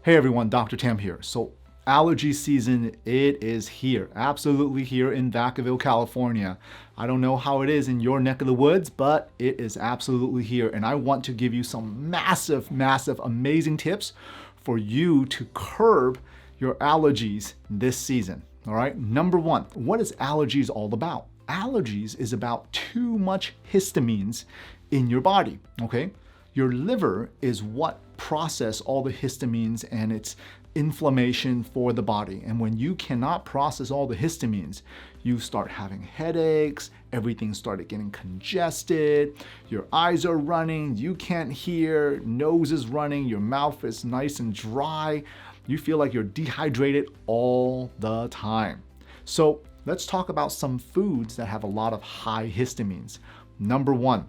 Hey everyone, Dr. Tam here. So allergy season, it is here, absolutely here in Vacaville, California. I don't know how it is in your neck of the woods, but it is absolutely here. And I want to give you some massive, amazing tips for you to curb your allergies this season. All right, number one, what is allergies all about? Allergies is about too much histamines in your body, okay? Your liver is what process all the histamines and its inflammation for the body. And when you cannot process all the histamines, you start having headaches, everything started getting congested, your eyes are running, you can't hear, nose is running, your mouth is nice and dry, you feel like you're dehydrated all the time. So let's talk about some foods that have a lot of high histamines. Number one,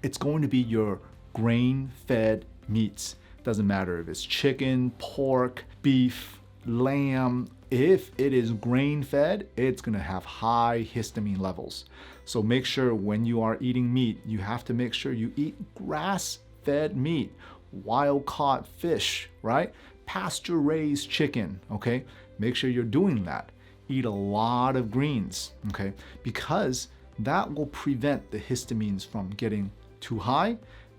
it's going to be your grain-fed meats. Doesn't matter if it's chicken, pork, beef, lamb. If it is grain-fed, it's gonna have high histamine levels. So make sure when you are eating meat, you have to make sure you eat grass-fed meat, wild-caught fish, right? Pasture-raised chicken, okay? Make sure you're doing that. Eat a lot of greens, okay? Because that will prevent the histamines from getting too high,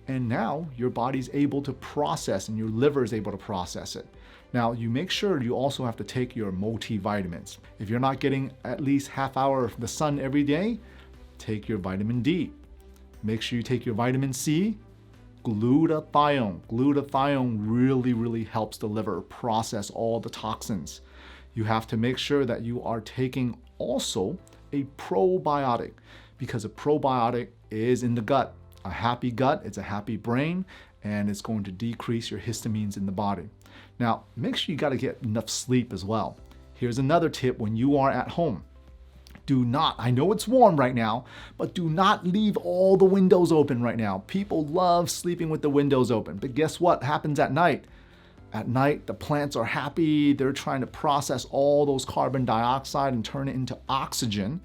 and now your body's able to process and your liver is able to process it. Now, you make sure you also have to take your multivitamins. If you're not getting at least half hour of the sun every day, take your vitamin D. Make sure you take your vitamin C, glutathione. Glutathione really helps the liver process all the toxins. You have to make sure that you are taking also a probiotic, because a probiotic is in the gut. A happy gut, it's a happy brain, and it's going to decrease your histamines in the body. Now, make sure you got to get enough sleep as well. Here's another tip when you are at home. Do not, I know it's warm right now, but do not leave all the windows open right now. People love sleeping with the windows open, but guess what happens at night? At night, the plants are happy. They're trying to process all those carbon dioxide and turn it into oxygen.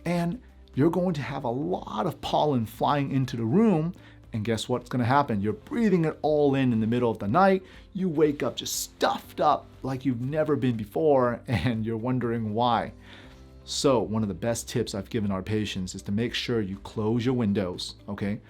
And you're going to have a lot of pollen flying into the room, and guess what's going to happen? You're breathing it all in the middle of the night. You wake up just stuffed up like you've never been before, and you're wondering why. So one of the best tips I've given our patients is to make sure you close your windows, okay?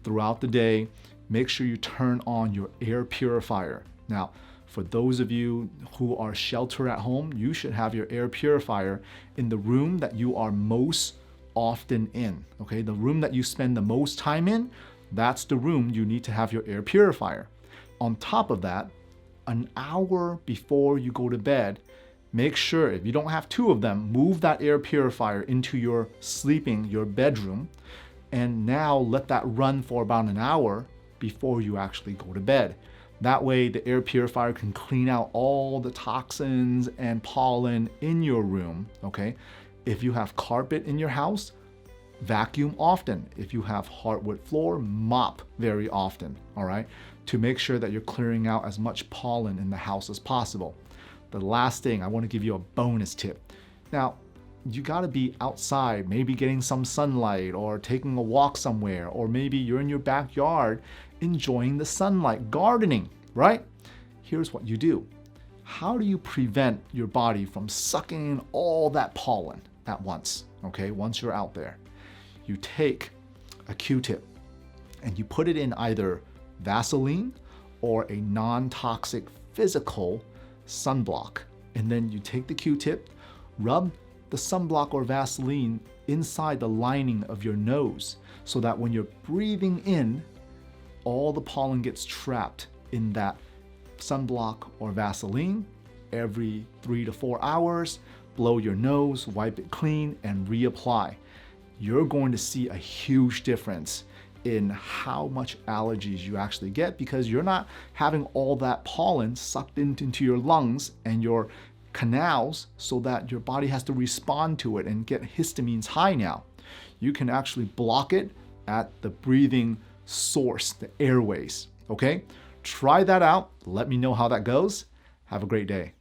Throughout the day, make sure you turn on your air purifier. Now, for those of you who are shelter at home, you should have your air purifier in the room that you are most often in, okay? The room that you spend the most time in, that's the room you need to have your air purifier. On top of that, an hour before you go to bed, make sure, if you don't have two of them, move that air purifier into your bedroom, and now let that run for about an hour before you actually go to bed. That way, the air purifier can clean out all the toxins and pollen in your room, okay? If you have carpet in your house, vacuum often. If you have hardwood floor, mop very often, all right? To make sure that you're clearing out as much pollen in the house as possible. The last thing, I want to give you a bonus tip. Now, you got to be outside, maybe getting some sunlight or taking a walk somewhere, or maybe you're in your backyard enjoying the sunlight, gardening, right? Here's what you do. How do you prevent your body from sucking in all that pollen at once, okay? Once you're out there, you take a Q-tip and you put it in either Vaseline or a non-toxic physical sunblock. And then you take the Q-tip, rub the sunblock or Vaseline inside the lining of your nose so that when you're breathing in, all the pollen gets trapped in that sunblock or Vaseline. Every 3 to 4 hours, blow your nose, wipe it clean, and reapply. You're going to see a huge difference in how much allergies you actually get, because you're not having all that pollen sucked into your lungs and your canals so that your body has to respond to it and get histamines high now. You can actually block it at the breathing source, the airways, okay? Try that out. Let me know how that goes. Have a great day.